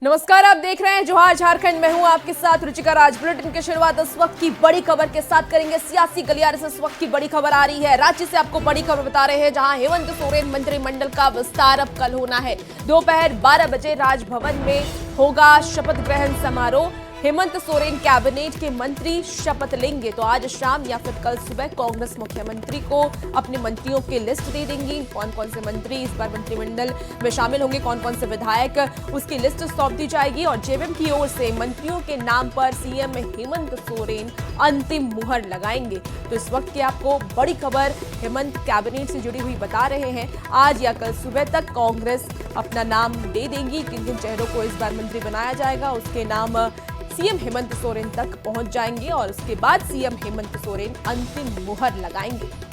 नमस्कार, आप देख रहे हैं जोहार झारखंड। मैं हूं आपके साथ रुचिका राज। बुलेटिन की शुरुआत इस वक्त की बड़ी खबर के साथ करेंगे। सियासी गलियारे से इस वक्त की बड़ी खबर आ रही है। राज्य से आपको बड़ी खबर बता रहे हैं, जहां हेमंत सोरेन मंत्रिमंडल का विस्तार अब कल होना है। दोपहर 12 बजे राजभवन में होगा शपथ ग्रहण समारोह। हेमंत सोरेन कैबिनेट के मंत्री शपथ लेंगे तो आज शाम या फिर कल सुबह कांग्रेस मुख्यमंत्री को अपने मंत्रियों की लिस्ट दे देंगी। कौन कौन से मंत्री इस बार मंत्रिमंडल में शामिल होंगे, कौन कौन से विधायक, उसकी लिस्ट सौंप दी जाएगी। और जेएमएम की ओर से मंत्रियों के नाम पर सीएम हेमंत सोरेन अंतिम मुहर लगाएंगे। तो इस वक्त की आपको बड़ी खबर हेमंत कैबिनेट से जुड़ी हुई बता रहे हैं। आज या कल सुबह तक कांग्रेस अपना नाम दे देंगी। किन किन चेहरों को इस बार मंत्री बनाया जाएगा, उसके नाम सीएम हेमंत सोरेन तक पहुंच जाएंगे और उसके बाद सीएम हेमंत सोरेन अंतिम मुहर लगाएंगे।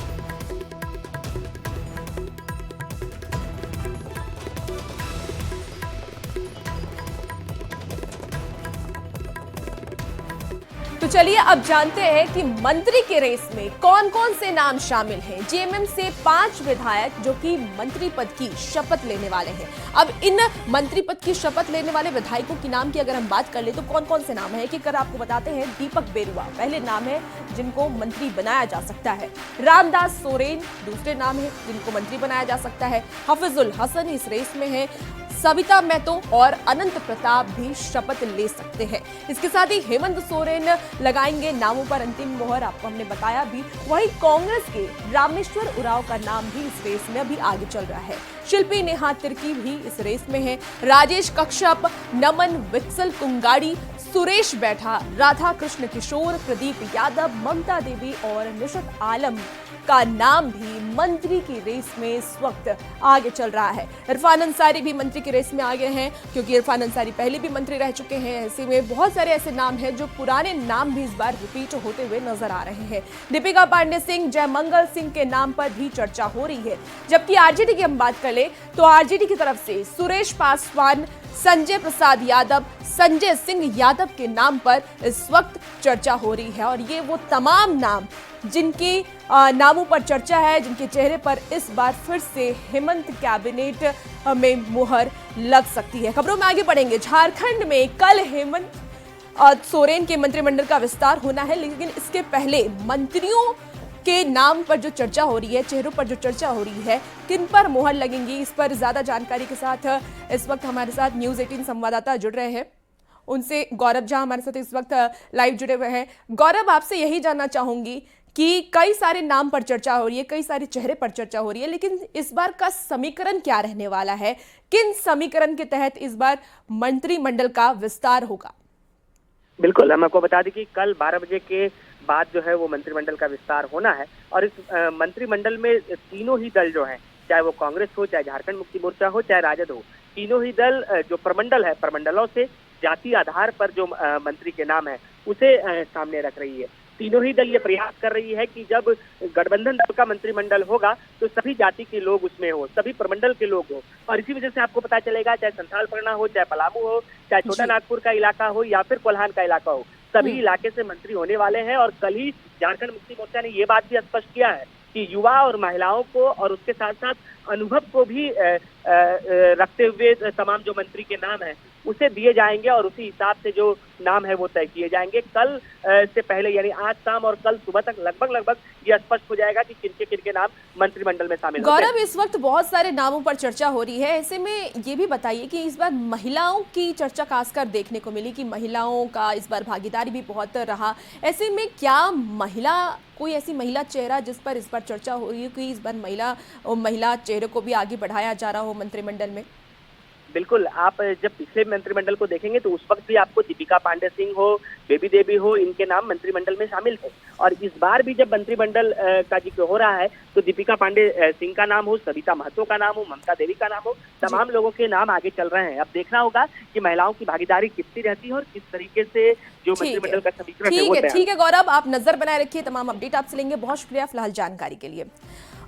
तो चलिए अब जानते हैं कि मंत्री के रेस में कौन कौन से नाम शामिल हैं। जेएमएम से 5 विधायक जो कि मंत्री पद की शपथ लेने वाले हैं। अब इन मंत्री पद की शपथ लेने वाले विधायकों के नाम की अगर हम बात कर ले तो कौन कौन से नाम है कि कर आपको बताते हैं। दीपक बेरुआ पहले नाम है जिनको मंत्री बनाया जा सकता है। रामदास सोरेन दूसरे नाम है जिनको मंत्री बनाया जा सकता है। हफीजुल हसन इस रेस में है। सविता महतो और अनंत प्रताप भी शपथ ले सकते हैं। इसके साथ ही हेमंत सोरेन लगाएंगे नामों पर अंतिम मोहर, आपको हमने बताया भी। वहीं कांग्रेस के रामेश्वर उरांव का नाम भी इस रेस में अभी आगे चल रहा है। शिल्पी नेहा तिर्की भी इस रेस में है। राजेश कश्यप, नमन वित्सल कुंगाड़ी, सुरेश बैठा, राधा कृष्ण किशोर, प्रदीप यादव, ममता देवी और निशत आलम का नाम भी मंत्री की रेस में इस वक्त आगे चल रहा है। इरफान अंसारी भी मंत्री की रेस में आगे हैं, क्योंकि इरफान अंसारी पहले भी मंत्री रह चुके हैं। ऐसे में बहुत सारे ऐसे नाम हैं जो पुराने नाम भी इस बार रिपीट होते हुए नजर आ रहे हैं। दीपिका पांडे सिंह, जयमंगल सिंह के नाम पर भी चर्चा हो रही है। जबकि आरजेडी की हम बात कर ले तो आरजेडी की तरफ से सुरेश पासवान, संजय प्रसाद यादव, संजय सिंह यादव के नाम पर इस वक्त चर्चा हो रही है। और ये वो तमाम नाम जिनके नामों पर चर्चा है, जिनके चेहरे पर इस बार फिर से हेमंत कैबिनेट में मुहर लग सकती है। खबरों में आगे बढ़ेंगे। झारखंड में कल हेमंत सोरेन के मंत्रिमंडल का विस्तार होना है, लेकिन इसके पहले मंत्रियों के नाम पर जो चर्चा हो रही है, चेहरों पर जो चर्चा हो रही है, किन पर मुहर लगेंगी, इस पर ज्यादा जानकारी के साथ इस वक्त हमारे साथ न्यूज़ 18 संवाददाता जुड़ रहे हैं। उनसे गौरव झा हमारे साथ इस वक्त लाइव जुड़े हुए हैं। गौरव, आपसे यही जानना चाहूंगी कि कई सारे नाम पर चर्चा हो रही है, कई सारे चेहरे पर चर्चा हो रही है, लेकिन इस बार का समीकरण क्या रहने वाला है? किन समीकरण के तहत इस बार मंत्रिमंडल का विस्तार होगा? बिल्कुल, हम आपको बता दें कि कल 12 बजे के बाद जो है वो मंत्रिमंडल का विस्तार होना है। और इस मंत्रिमंडल में तीनों ही दल जो हैं, चाहे वो कांग्रेस हो, चाहे झारखंड मुक्ति मोर्चा हो, चाहे राजद हो, तीनों ही दल जो प्रमंडल है, प्रमंडलों से जाति आधार पर जो मंत्री के नाम है उसे सामने रख रही है। तीनों ही दल ये प्रयास कर रही है कि जब गठबंधन दल का मंत्रिमंडल होगा तो सभी जाति के लोग उसमें हो, सभी प्रमंडल के लोग हो। और इसी वजह से आपको पता चलेगा, चाहे संथाल परगना हो, चाहे पलामू हो, चाहे छोटा नागपुर का इलाका हो या फिर कोल्हान का इलाका हो, सभी इलाके से मंत्री होने वाले हैं। और कल ही झारखंड मुक्ति मोर्चा ने ये बात भी स्पष्ट किया है कि युवा और महिलाओं को और उसके साथ साथ अनुभव को भी रखते हुए तमाम जो मंत्री के नाम है उसे दिए जाएंगे और उसी हिसाब से जो नाम है वो तय किए जाएंगे। कल से पहले यानी आज शाम और कल सुबह तक लगभग ये स्पष्ट हो जाएगा कि किनके नाम मंत्रिमंडल में शामिल होंगे। गौरव, इस वक्त बहुत सारे नामों पर चर्चा हो रही है। ऐसे में ये भी बताइए कि इस बार महिलाओं की चर्चा खासकर देखने को मिली कि महिलाओं का इस बार भागीदारी भी बहुत रहा। ऐसे में क्या कोई ऐसी महिला चेहरा जिस पर इस बार चर्चा हो रही है कि इस बार महिला चेहरे को भी आगे बढ़ाया जा रहा हो मंत्रिमंडल में? बिल्कुल, आप जब पिछले मंत्रिमंडल को देखेंगे तो उस वक्त भी आपको दीपिका पांडे सिंह हो, बेबी देवी हो, इनके नाम मंत्रिमंडल में शामिल थे। और इस बार भी जब मंत्रिमंडल का जिक्र हो रहा है तो दीपिका पांडे सिंह का नाम हो, सविता महतो का नाम हो, ममता देवी का नाम हो, तमाम लोगों के नाम आगे चल रहे हैं। अब देखना होगा कि महिलाओं की भागीदारी कितनी रहती है और किस तरीके से जो मंत्रिमंडल का समीकरण है। ठीक है गौरव, आप नजर बनाए रखिए, तमाम अपडेट आपसे लेंगे। बहुत शुक्रिया फिलहाल जानकारी के लिए।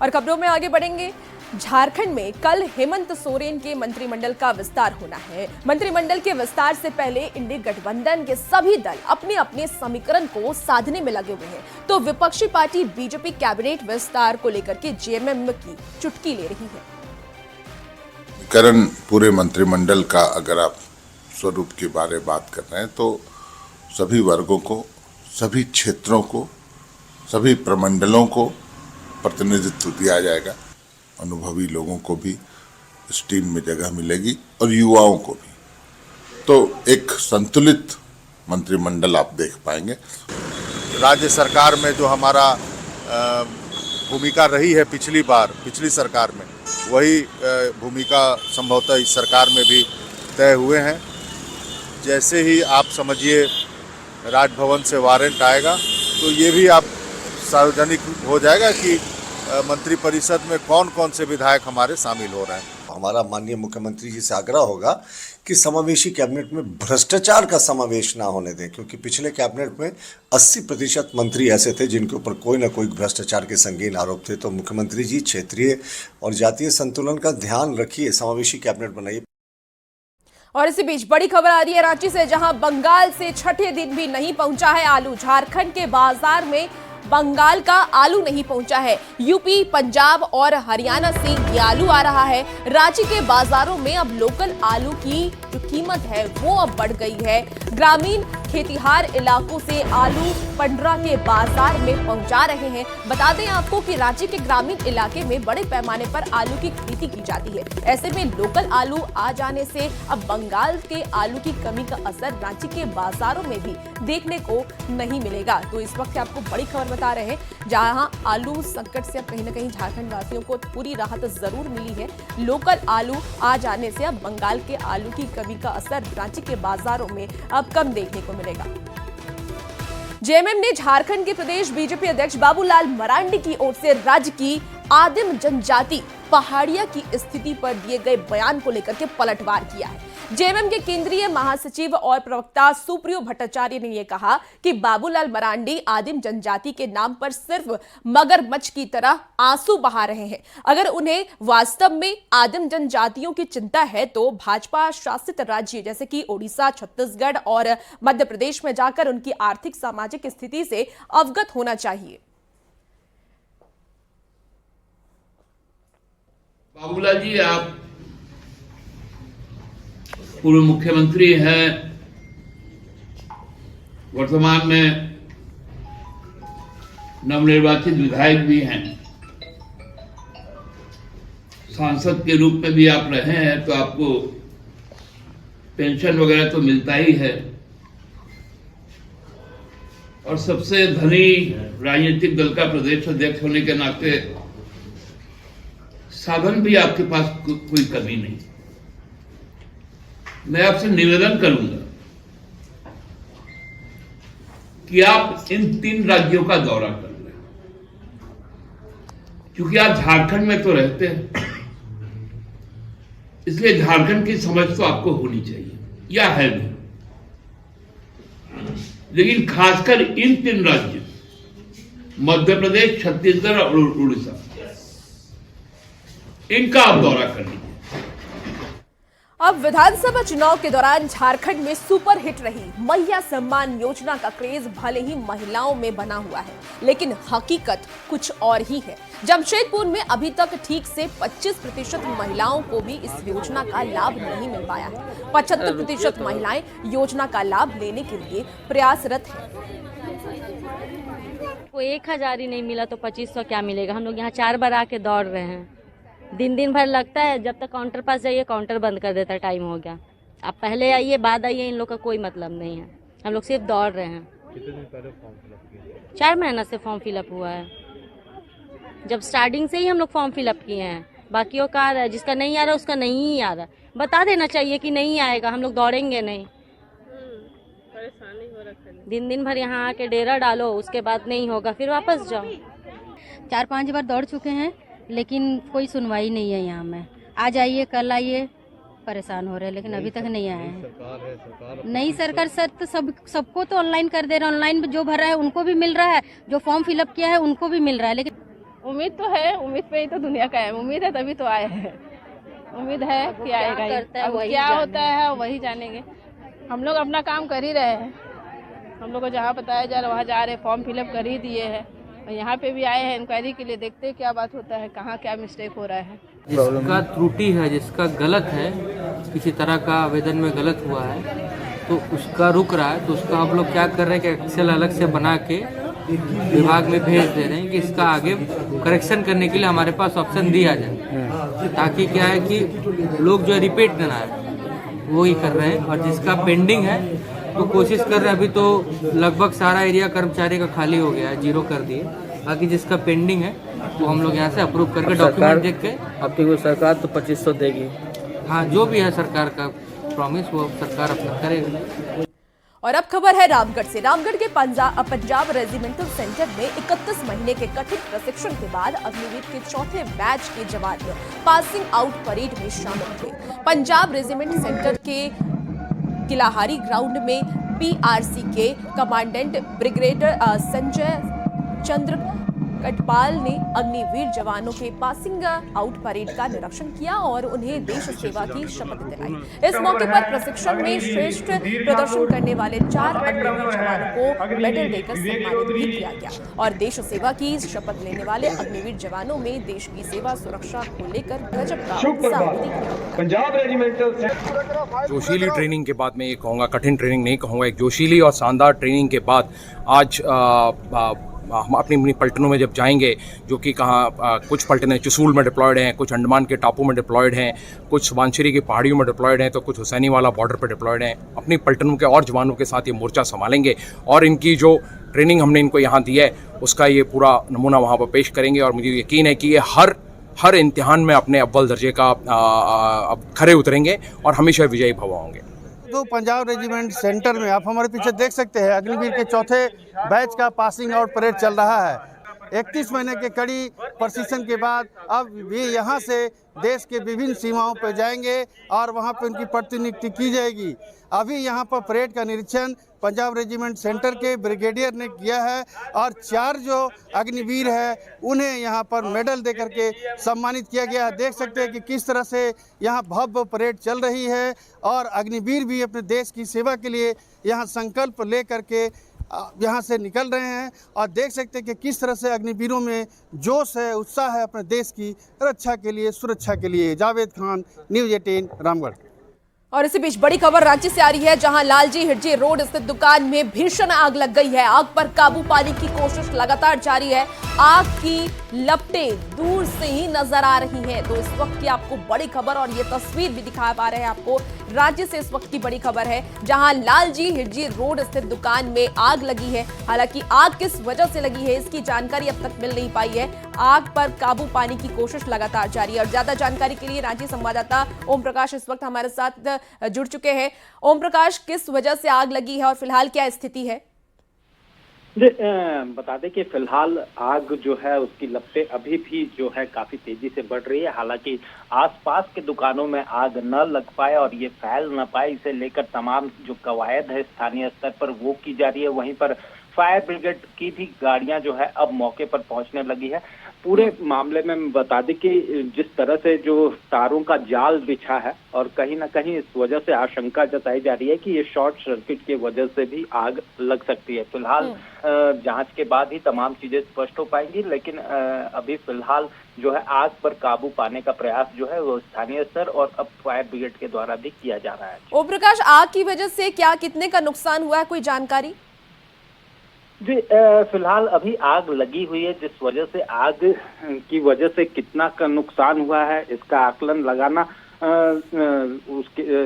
और खबरों में आगे बढ़ेंगे। झारखंड में कल हेमंत सोरेन के मंत्रिमंडल का विस्तार होना है। मंत्रिमंडल के विस्तार से पहले इंडी गठबंधन के सभी दल अपने अपने समीकरण को साधने में लगे हुए हैं। तो विपक्षी पार्टी बीजेपी कैबिनेट विस्तार को लेकर के जेएमएम की चुटकी ले रही है। पूरे मंत्रिमंडल का अगर आप स्वरूप के बारे में बात कर रहे हैं, तो सभी वर्गों को, सभी क्षेत्रों को, सभी प्रमंडलों को प्रतिनिधित्व दिया जाएगा। अनुभवी लोगों को भी इस टीम में जगह मिलेगी और युवाओं को भी। तो एक संतुलित मंत्रिमंडल आप देख पाएंगे। राज्य सरकार में जो हमारा भूमिका रही है पिछली सरकार में, वही भूमिका संभवतः इस सरकार में भी तय हुए हैं। जैसे ही आप समझिए राजभवन से वारंट आएगा तो ये भी आप सार्वजनिक हो जाएगा कि मंत्रिपरिषद में कौन कौन से विधायक हमारे शामिल हो रहे हैं। हमारा माननीय मुख्यमंत्री जी से आग्रह होगा कि समावेशी कैबिनेट में भ्रष्टाचार का समावेश ना होने दें, क्योंकि पिछले कैबिनेट में 80% मंत्री ऐसे थे जिनके ऊपर कोई ना कोई भ्रष्टाचार के संगीन आरोप थे। तो मुख्यमंत्री जी क्षेत्रीय और जातीय संतुलन का ध्यान रखिए, समावेशी कैबिनेट बनाइए। और इसी बीच बड़ी खबर आ रही है रांची से, जहां बंगाल से छठे दिन भी नहीं पहुंचा है आलू। झारखंड के बाजार में बंगाल का आलू नहीं पहुंचा है। यूपी, पंजाब और हरियाणा से ये आलू आ रहा है। रांची के बाजारों में अब लोकल आलू की जो कीमत है वो अब बढ़ गई है। ग्रामीण खेतीहार इलाकों से आलू पंडरा के बाजार में पहुंचा रहे हैं। बता दें आपको कि रांची के ग्रामीण इलाके में बड़े पैमाने पर आलू की खेती की जाती है। ऐसे में लोकल आलू आ जाने से अब बंगाल के आलू की कमी का असर रांची के बाजारों में भी देखने को नहीं मिलेगा। तो इस वक्त आपको बड़ी खबर बता रहे हैं, जहां आलू संकट से अब कहीं ना कहीं झारखंड वासियों को पूरी राहत जरूर मिली है। लोकल आलू आ जाने से अब बंगाल के आलू की कमी का असर रांची के बाजारों में अब कम देखने को मिलेगा। जेएमएम ने झारखंड के प्रदेश बीजेपी अध्यक्ष बाबूलाल मरांडी की ओर से राज्य की आदिम जनजाति पहाड़िया की स्थिति पर दिए गए बयान को लेकर के पलटवार किया है। जेएमएम के केंद्रीय महासचिव और प्रवक्ता सुप्रियो भट्टाचार्य ने यह कहा कि बाबूलाल मरांडी आदिम जनजाति के नाम पर सिर्फ मगरमच्छ की तरह आंसू बहा रहे हैं। अगर उन्हें वास्तव में आदिम जनजातियों की चिंता है तो भाजपा शासित राज्य जैसे कि ओडिशा, छत्तीसगढ़ और मध्य प्रदेश में जाकर उनकी आर्थिक सामाजिक स्थिति से अवगत होना चाहिए। बाबूलाल जी, आप पूर्व मुख्यमंत्री हैं, वर्तमान में नवनिर्वाचित विधायक भी हैं, सांसद के रूप में भी आप रहे हैं, तो आपको पेंशन वगैरह तो मिलता ही है। और सबसे धनी राजनीतिक दल का प्रदेश अध्यक्ष होने के नाते साधन भी आपके पास कोई कमी नहीं। मैं आपसे निवेदन करूंगा कि आप इन 3 राज्यों का दौरा कर लें, क्योंकि आप झारखंड में तो रहते हैं, इसलिए झारखंड की समझ तो आपको होनी चाहिए, या है भी। लेकिन खासकर इन 3 राज्यों मध्य प्रदेश, छत्तीसगढ़ और उड़ीसा, इनका आप दौरा कर लीजिए। अब विधानसभा चुनाव के दौरान झारखंड में सुपर हिट रही मैया सम्मान योजना का क्रेज भले ही महिलाओं में बना हुआ है, लेकिन हकीकत कुछ और ही है। जमशेदपुर में अभी तक ठीक से 25% महिलाओं को भी इस योजना का लाभ नहीं मिल पाया है। 75% महिलाएं योजना का लाभ लेने के लिए प्रयासरत हैं। को 1000 ही नहीं मिला तो 2500 क्या मिलेगा। हम लोग यहाँ 4 बार आके दौड़ रहे हैं, दिन भर लगता है। जब तक काउंटर पास जाइए काउंटर बंद कर देता है, टाइम हो गया। आप पहले आइए बाद आइए, इन लोग का कोई मतलब नहीं है। हम लोग सिर्फ दौड़ रहे हैं। कितने दिन पहले फॉर्म फिलअप किया? 4 महीना से फॉर्म फिलअप हुआ है। जब स्टार्टिंग से ही हम लोग फॉर्म फिलअप किए हैं। बाकियों का आ रहा है, जिसका नहीं आ रहा उसका नहीं ही आ रहा। बता देना चाहिए कि नहीं आएगा, हम लोग दौड़ेंगे नहीं। परेशानी हो रखा है। दिन भर यहाँ आके डेरा डालो, उसके बाद नहीं होगा फिर वापस जाओ। 4-5 बार दौड़ चुके हैं, लेकिन कोई सुनवाई नहीं है यहाँ में। आज आइए कल आइए, परेशान हो रहे हैं, लेकिन अभी तक नहीं आए हैं। सरकार नई सरकार सर तो सबको तो ऑनलाइन कर दे रहा है। ऑनलाइन जो भर रहा है उनको भी मिल रहा है, जो फॉर्म फिलअप किया है उनको भी मिल रहा है। लेकिन उम्मीद तो है, उम्मीद पे ही तो दुनिया का है। उम्मीद है तभी तो आए हैं। उम्मीद है कि आएगा ही। अब क्या होता है वही जानेंगे। हम लोग अपना काम कर ही रहे हैं। हम लोग को जहाँ बताया जा रहा वहाँ जा रहे, फॉर्म फिलअप कर ही दिए हैं। और यहाँ पे भी आए हैं इंक्वायरी के लिए, देखते हैं क्या बात होता है, कहाँ क्या मिस्टेक हो रहा है। जिसका त्रुटि है, जिसका गलत है, किसी तरह का आवेदन में गलत हुआ है तो उसका रुक रहा है, तो उसका हम लोग क्या कर रहे हैं कि एक्सेल अलग से बना के विभाग में भेज दे रहे हैं कि इसका आगे करेक्शन करने के लिए हमारे पास ऑप्शन दिया जाए, ताकि क्या है कि लोग जो है रिपीट ना आए, वो ही कर रहे हैं। और जिसका पेंडिंग है तो कोशिश कर रहे हैं, अभी तो लगभग सारा एरिया कर्मचारी का खाली हो गया है, 0 कर दिए। बाकी जिसका पेंडिंग है वो हम लोग यहाँ से अप्रूव करके डॉक्यूमेंट देख के, आपकी कोई सरकार तो 2500 देगी। हाँ, जो भी है सरकार का प्रॉमिस वो सरकार अपना करेगी। और अब खबर है रामगढ़ से। रामगढ़ के पंजाब रेजिमेंटल सेंटर में 31 महीने के कठिन प्रशिक्षण के बाद अग्निवीर के चौथे बैच के जवान पासिंग आउट परेड में शामिल थे। पंजाब रेजिमेंट सेंटर के किलाहारी ग्राउंड में पीआरसी के कमांडेंट ब्रिगेडियर संजय चंद्र कटपाल ने अग्निवीर जवानों के पासिंग आउट परेड का निरीक्षण किया और उन्हें देश सेवा की शपथ दिलाई। इस मौके पर प्रशिक्षण में श्रेष्ठ प्रदर्शन करने वाले 4 अग्निवीर जवानों को मेडल देकर सम्मानित भी किया गया और देश सेवा की शपथ लेने वाले अग्निवीर जवानों में देश की सेवा सुरक्षा को लेकर गजब का उत्साह दिखा। जोशीली ट्रेनिंग के बाद मैं ये कहूँगा, कठिन ट्रेनिंग नहीं कहूँगा, एक जोशीली और शानदार ट्रेनिंग के बाद आज हम अपनी पलटनों में जब जाएंगे, जो कि कहाँ कुछ पलटनें चुसूल में डिप्लॉयड हैं, कुछ अंडमान के टापू में डिप्लॉयड हैं, कुछ सुबानसिरी की पहाड़ियों में डिप्लॉयड हैं, तो कुछ हुसैनी वाला बॉर्डर पर डिप्लॉयड हैं। अपनी पलटनों के और जवानों के साथ ये मोर्चा संभालेंगे और इनकी जो ट्रेनिंग हमने इनको यहाँ दी है उसका ये पूरा नमूना वहाँ पर पेश करेंगे। और मुझे यकीन है कि ये हर इम्तिहान में अपने अव्वल दर्जे का खरे उतरेंगे और हमेशा विजयी भव होंगे। तो पंजाब रेजिमेंट सेंटर में आप हमारे पीछे देख सकते हैं अग्निवीर के चौथे बैच का पासिंग आउट परेड चल रहा है। 31 महीने के कड़ी प्रशिक्षण के बाद अब भी यहाँ से देश के विभिन्न सीमाओं पर जाएंगे और वहाँ पर उनकी प्रतिनियुक्ति की जाएगी। अभी यहाँ पर परेड का निरीक्षण पंजाब रेजिमेंट सेंटर के ब्रिगेडियर ने किया है और 4 जो अग्निवीर है उन्हें यहाँ पर मेडल देकर के सम्मानित किया गया है। देख सकते हैं कि किस तरह से यहाँ भव्य परेड चल रही है और अग्निवीर भी अपने देश की सेवा के लिए यहाँ संकल्प ले करके यहाँ से निकल रहे हैं और देख सकते हैं कि किस तरह से अग्निवीरों में जोश है, उत्साह है अपने देश की रक्षा के लिए, सुरक्षा के लिए। जावेद खान, न्यूज़ 18 रामगढ़। और इसी बीच बड़ी खबर रांची से आ रही है, जहां लालजी हिरजी रोड स्थित दुकान में भीषण आग लग गई है। आग पर काबू पाने की कोशिश लगातार जारी है। आग की लपटें दूर से ही नजर आ रही हैं। तो इस वक्त की आपको बड़ी खबर और ये तस्वीर भी दिखा पा रहे हैं आपको। राज्य से इस वक्त की बड़ी खबर है, जहां लालजी हिरजी रोड स्थित दुकान में आग लगी है। हालांकि आग किस वजह से लगी है इसकी जानकारी अब तक मिल नहीं पाई है। आग पर काबू पाने की कोशिश लगातार जारी है और ज्यादा जानकारी के लिए रांची संवाददाता ओम प्रकाश इस वक्त हमारे साथ जुड़ चुके हैं। ओम प्रकाश, किस वजह से आग लगी है और फिलहाल क्या स्थिति है? बता दें कि फिलहाल आग जो है उसकी लपटें अभी भी जो है काफी तेजी से बढ़ रही है। हालांकि आसपास के दुकानों में आग न लग पाए और ये फैल न पाए, इसे लेकर तमाम जो कवायद है स्थानीय स्तर पर वो की जा रही है। वहीं पर फायर ब्रिगेड की भी गाड़ियां जो है अब मौके पर पहुंचने लगी है। पूरे मामले में बता दें कि जिस तरह से जो तारों का जाल बिछा है और कहीं ना कहीं इस वजह से आशंका जताई जा रही है कि ये शॉर्ट सर्किट की वजह से भी आग लग सकती है। फिलहाल जांच के बाद ही तमाम चीजें स्पष्ट हो पाएंगी, लेकिन अभी फिलहाल जो है आग पर काबू पाने का प्रयास जो है वो स्थानीय स्तर और अब फायर ब्रिगेड के द्वारा भी किया जा रहा है। ओम प्रकाश, आग की वजह से क्या कितने का नुकसान हुआ है, कोई जानकारी? जी, फिलहाल अभी आग लगी हुई है, जिस वजह से आग की वजह से कितना का नुकसान हुआ है इसका आकलन लगाना उसके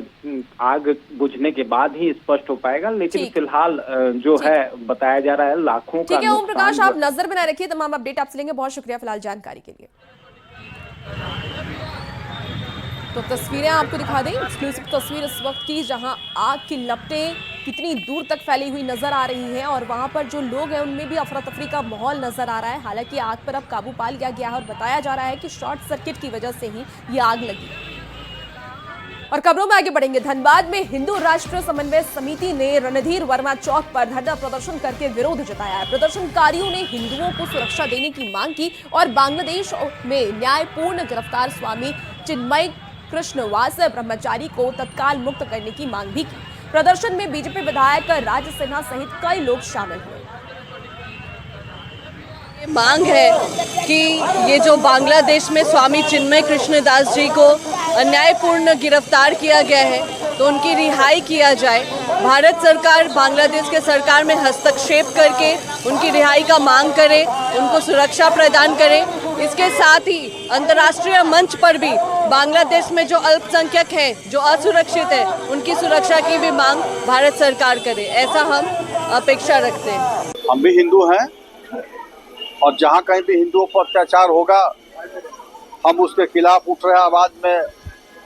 आग बुझने के बाद ही स्पष्ट हो पाएगा। लेकिन फिलहाल जो है बताया जा रहा है लाखों का। ठीक है ओम प्रकाश, आप नजर बनाए रखिए, तमाम अपडेट आपसे लेंगे। बहुत शुक्रिया फिलहाल जानकारी के लिए। तो तस्वीरें आपको दिखा दें, एक्सक्लूसिव तस्वीर इस वक्त की, जहां आग की लपटें कितनी दूर तक फैली हुई नजर आ रही हैं और वहां पर जो लोग हैं उनमें भी अफरा तफरी का माहौल नजर आ रहा है। हालांकि आग पर अब काबू पा लिया गया है और बताया जा रहा है कि शॉर्ट सर्किट की वजह से ही ये आग लगी। और खबरों में आगे बढ़ेंगे। धनबाद में हिंदू राष्ट्र समन्वय समिति ने रणधीर वर्मा चौक पर धरना प्रदर्शन करके विरोध जताया है। प्रदर्शनकारियों ने हिंदुओं को सुरक्षा देने की मांग की और बांग्लादेश में न्यायपूर्ण गिरफ्तार स्वामी चिन्मय कृष्णवास ब्रह्मचारी को तत्काल मुक्त करने की मांग भी की। प्रदर्शन में बीजेपी विधायक राज सिन्हा सहित कई लोग शामिल हुए। मांग है कि ये जो बांग्लादेश में स्वामी चिन्मय कृष्णदास जी को अन्यायपूर्ण गिरफ्तार किया गया है तो उनकी रिहाई किया जाए। भारत सरकार बांग्लादेश के सरकार में हस्तक्षेप करके उनकी रिहाई का मांग करे, उनको सुरक्षा प्रदान करे। इसके साथ ही अंतर्राष्ट्रीय मंच पर भी बांग्लादेश में जो अल्पसंख्यक हैं, जो असुरक्षित हैं, उनकी सुरक्षा की भी मांग भारत सरकार करे, ऐसा हम अपेक्षा रखते हैं। हम भी हिंदू हैं और जहाँ कहीं भी हिंदुओं पर अत्याचार होगा हम उसके खिलाफ उठ रहे आवाज में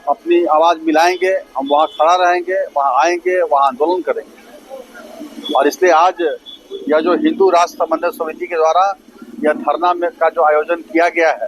अपनी आवाज मिलाएंगे। हम वहाँ खड़ा रहेंगे, वहाँ आएंगे, वहाँ आंदोलन करेंगे। और इसलिए आज यह जो हिंदू राष्ट्र समन्वय समिति के द्वारा यह धरना में का जो आयोजन किया गया है।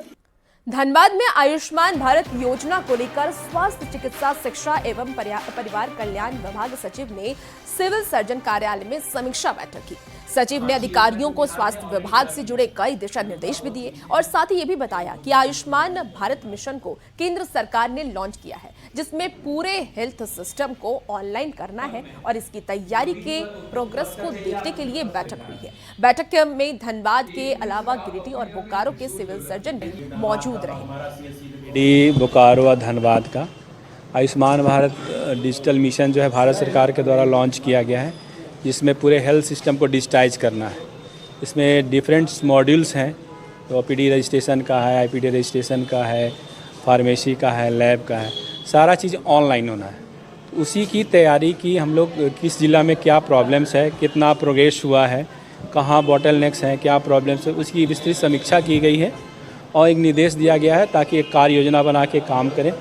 धनबाद में आयुष्मान भारत योजना को लेकर स्वास्थ्य, चिकित्सा, शिक्षा एवं परिवार कल्याण विभाग सचिव ने सिविल सर्जन कार्यालय में समीक्षा बैठक की। सचिव ने अधिकारियों को स्वास्थ्य विभाग से जुड़े कई दिशा निर्देश भी दिए और साथ ही ये भी बताया कि आयुष्मान भारत मिशन को केंद्र सरकार ने लॉन्च किया है, जिसमें पूरे हेल्थ सिस्टम को ऑनलाइन करना है और इसकी तैयारी के प्रोग्रेस को देखने के लिए बैठक हुई है। बैठक में धनबाद के अलावा गिरिडीह और बोकारो के सिविल सर्जन भी मौजूद रहे। बोकारो और धनबाद का आयुष्मान भारत डिजिटल मिशन जो है भारत सरकार के द्वारा लॉन्च किया गया है, जिसमें पूरे हेल्थ सिस्टम को डिजिटाइज करना है। इसमें डिफरेंट मॉड्यूल्स हैं, तो ओपीडी रजिस्ट्रेशन का है, आईपीडी रजिस्ट्रेशन का है, फार्मेसी का है, लैब का है, सारा चीज़ ऑनलाइन होना है। तो उसी की तैयारी की हम लोग, किस जिला में क्या प्रॉब्लम्स है, कितना प्रोग्रेस हुआ है, कहाँ बॉटलनेक्स हैं, क्या प्रॉब्लम्स है, उसकी विस्तृत समीक्षा की गई है और एक निर्देश दिया गया है ताकि एक कार्य योजना बना के काम करें,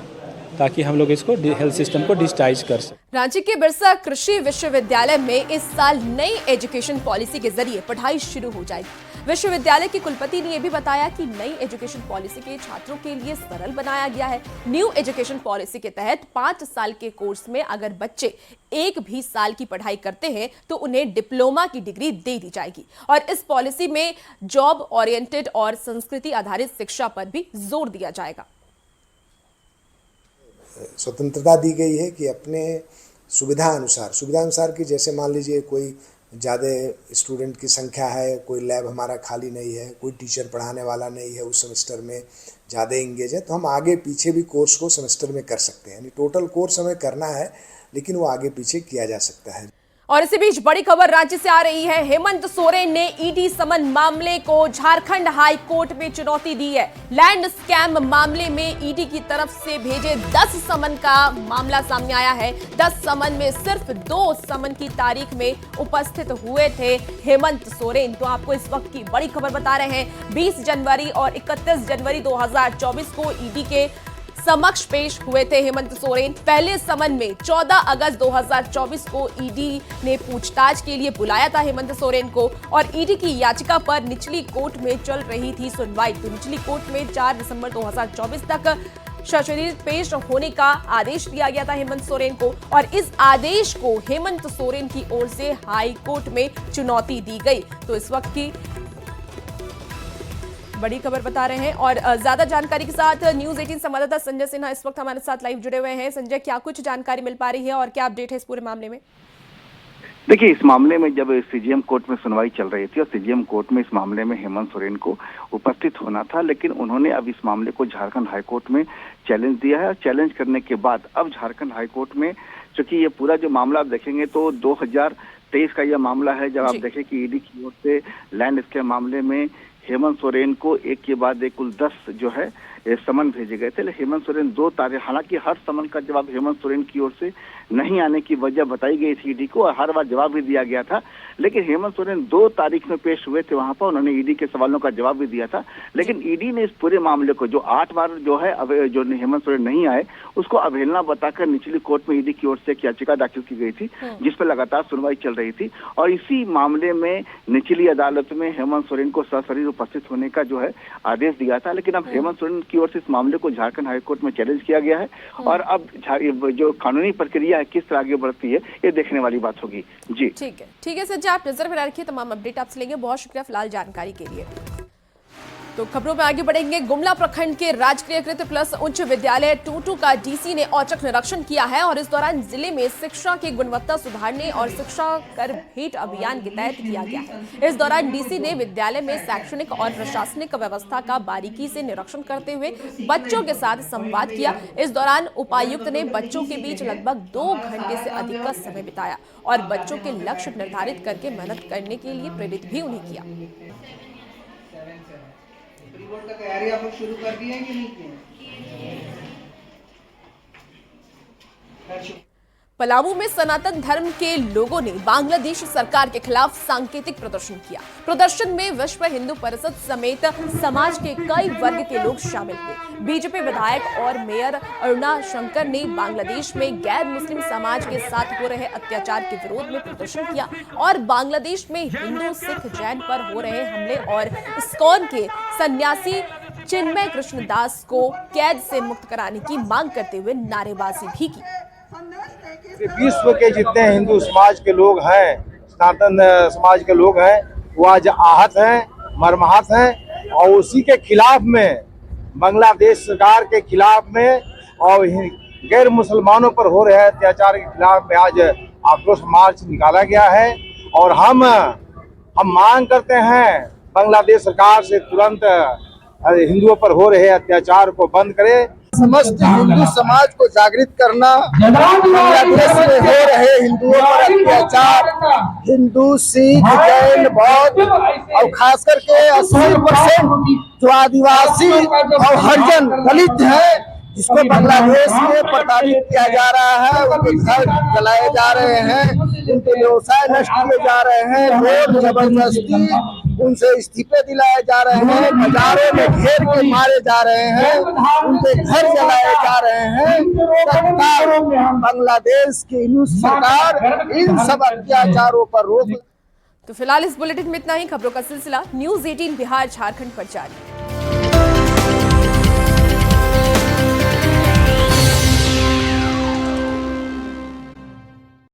ताकि हम लोग इसको हेल्थ सिस्टम को डिजिटाइज कर सकें। रांची के बिरसा कृषि विश्वविद्यालय में इस साल नई एजुकेशन पॉलिसी के जरिए पढ़ाई शुरू हो जाएगी। विश्वविद्यालय के कुलपति ने यह भी बताया कि नई एजुकेशन पॉलिसी के छात्रों के लिए सरल बनाया गया है। न्यू एजुकेशन पॉलिसी के तहत 5 साल के कोर्स में अगर बच्चे एक भी साल की पढ़ाई करते हैं तो उन्हें डिप्लोमा की डिग्री दे दी जाएगी और इस पॉलिसी में जॉब ओरिएंटेड और संस्कृति आधारित शिक्षा पर भी जोर दिया जाएगा। स्वतंत्रता दी गई है कि अपने सुविधा अनुसार कि जैसे मान लीजिए कोई ज़्यादा स्टूडेंट की संख्या है, कोई लैब हमारा खाली नहीं है, कोई टीचर पढ़ाने वाला नहीं है, उस सेमेस्टर में ज़्यादा इंगेज है, तो हम आगे पीछे भी कोर्स को सेमेस्टर में कर सकते हैं। यानी टोटल कोर्स हमें करना है लेकिन वो आगे पीछे किया जा सकता है। और इसी बीच बड़ी खबर राज्य से आ रही है। हेमंत सोरेन ने ईडी समन मामले को झारखंड हाई कोर्ट में चुनौती दी है। लैंड स्कैम मामले में ईडी की तरफ से भेजे 10 समन का मामला सामने आया है। 10 समन में सिर्फ 2 समन की तारीख में उपस्थित हुए थे हेमंत सोरेन। तो आपको इस वक्त की बड़ी खबर बता रहे हैं। 20 जनवरी और 31 जनवरी 2024 को ईडी के समक्ष पेश हुए थे हेमंत सोरेन। पहले समन में 14 अगस्त 2024 को ईडी ने पूछताछ के लिए बुलाया था हेमंत सोरेन को और ईडी की याचिका पर निचली कोर्ट में चल रही थी सुनवाई। तो निचली कोर्ट में 4 दिसंबर 2024 तक सशरीर पेश होने का आदेश दिया गया था हेमंत सोरेन को और इस आदेश को हेमंत सोरेन की ओर से हाई कोर्ट में चुनौती दी गई। तो इस वक्त की बड़ी खबर बता रहे हैं और ज्यादा जानकारी के साथ न्यूज़ 18 संवाददाता संजय सिन्हा इस वक्त हमारे साथ लाइव जुड़े हुए हैं। संजय, क्या कुछ जानकारी मिल पा रही है और क्या अपडेट है इस पूरे मामले में? देखिए, इस मामले में जब सीजीएम कोर्ट में सुनवाई चल रही थी और सीजीएम कोर्ट में इस मामले में हेमंत सोरेन को उपस्थित होना था, लेकिन उन्होंने अब इस मामले को झारखंड हाईकोर्ट में चैलेंज दिया है और चैलेंज करने के बाद अब झारखंड हाईकोर्ट में, चूंकि ये पूरा जो मामला आप देखेंगे तो 2023 का यह मामला है। जब आप देखें कि ईडी की ओर से लैंड स्कैम मामले में हेमंत सोरेन को एक के बाद एक कुल 10 जो है समन भेजे गए थे। हेमंत सोरेन 2 तारीख, हालांकि हर समन का जवाब हेमंत सोरेन की ओर से नहीं आने की वजह बताई गई थी ईडी को और हर बार जवाब भी दिया गया था, लेकिन हेमंत सोरेन 2 तारीख में पेश हुए थे वहां पर, उन्होंने ईडी के सवालों का जवाब भी दिया था। लेकिन ईडी ने इस पूरे मामले को जो 8 बार जो है जो हेमंत सोरेन नहीं आए उसको अवहेलना बताकर निचली कोर्ट में ईडी की ओर से एक याचिका दाखिल की गई थी जिस पर लगातार सुनवाई चल रही थी और इसी मामले में निचली अदालत में हेमंत सोरेन को सशरीर उपस्थित होने का जो है आदेश दिया था। लेकिन अब हेमंत सोरेन की ओर से इस मामले को झारखंड हाईकोर्ट में चैलेंज किया गया है और अब जो कानूनी प्रक्रिया है किस तरह आगे बढ़ती है ये देखने वाली बात होगी। जी ठीक है संजय, आप नजर में रखिए, तमाम अपडेट आपसे लेंगे। बहुत शुक्रिया फिलहाल जानकारी के लिए। तो खबरों में आगे बढ़ेंगे। गुमला प्रखंड के राजकीयकृत प्लस उच्च विद्यालय टूटू का डीसी ने औचक निरीक्षण किया है और इस दौरान जिले में शिक्षा की गुणवत्ता सुधारने और शिक्षा कर भेंट अभियान के तहत किया गया है। इस दौरान डीसी ने विद्यालय में शैक्षणिक और प्रशासनिक व्यवस्था का बारीकी से निरीक्षण करते हुए बच्चों के साथ संवाद किया। इस दौरान उपायुक्त ने बच्चों के बीच लगभग 2 घंटे से अधिक का समय बिताया और बच्चों के लक्ष्य निर्धारित करके मेहनत करने के लिए प्रेरित भी उन्हें किया। बोर्ड का तैयारी आप लोग शुरू कर दिए हैं कि नहीं किए? पलामू में सनातन धर्म के लोगों ने बांग्लादेश सरकार के खिलाफ सांकेतिक प्रदर्शन किया। प्रदर्शन में विश्व हिंदू परिषद समेत समाज के कई वर्ग के लोग शामिल हुए। बीजेपी विधायक और मेयर अरुणा शंकर ने बांग्लादेश में गैर मुस्लिम समाज के साथ हो रहे अत्याचार के विरोध में प्रदर्शन किया और बांग्लादेश में हिंदू, सिख, जैन पर हो रहे हमले और इस्कॉन के सन्यासी चिन्मय कृष्णदास को कैद से मुक्त कराने की मांग करते हुए नारेबाजी भी की। विश्व के जितने हिंदू समाज के लोग हैं, सनातन समाज के लोग हैं, वो आज आहत हैं, मर्माहत हैं और उसी के खिलाफ में, बांग्लादेश सरकार के खिलाफ में और गैर मुसलमानों पर हो रहे अत्याचार के खिलाफ में आज आक्रोश मार्च निकाला गया है। और हम मांग करते हैं बांग्लादेश सरकार से तुरंत हिंदुओं पर हो रहे अत्याचार को बंद करे। समस्त हिंदू समाज को जागृत करना, बांग्लादेश में हो रहे हिंदुओं पर अत्याचार, हिंदू, सिख, जैन, बौद्ध और खास करके 80% जो आदिवासी और हरिजन दलित हैं, जिसको बांग्लादेश में प्रताड़ित किया जा रहा है, उनके घर जलाए जा रहे हैं, उनके व्यवसाय नष्ट किए जा रहे हैं, लोग जबरदस्ती उनसे इस्तीफे दिलाए जा रहे हैं, बाजारों में घेर के मारे जा रहे हैं, उनके घर जलाए जा रहे हैं। तत्काल बांग्लादेश की हिंदू सरकार इन सब अत्याचारों पर रोक। तो फिलहाल इस बुलेटिन में इतना ही। खबरों का सिलसिला न्यूज़ 18 बिहार झारखंड पर जारी।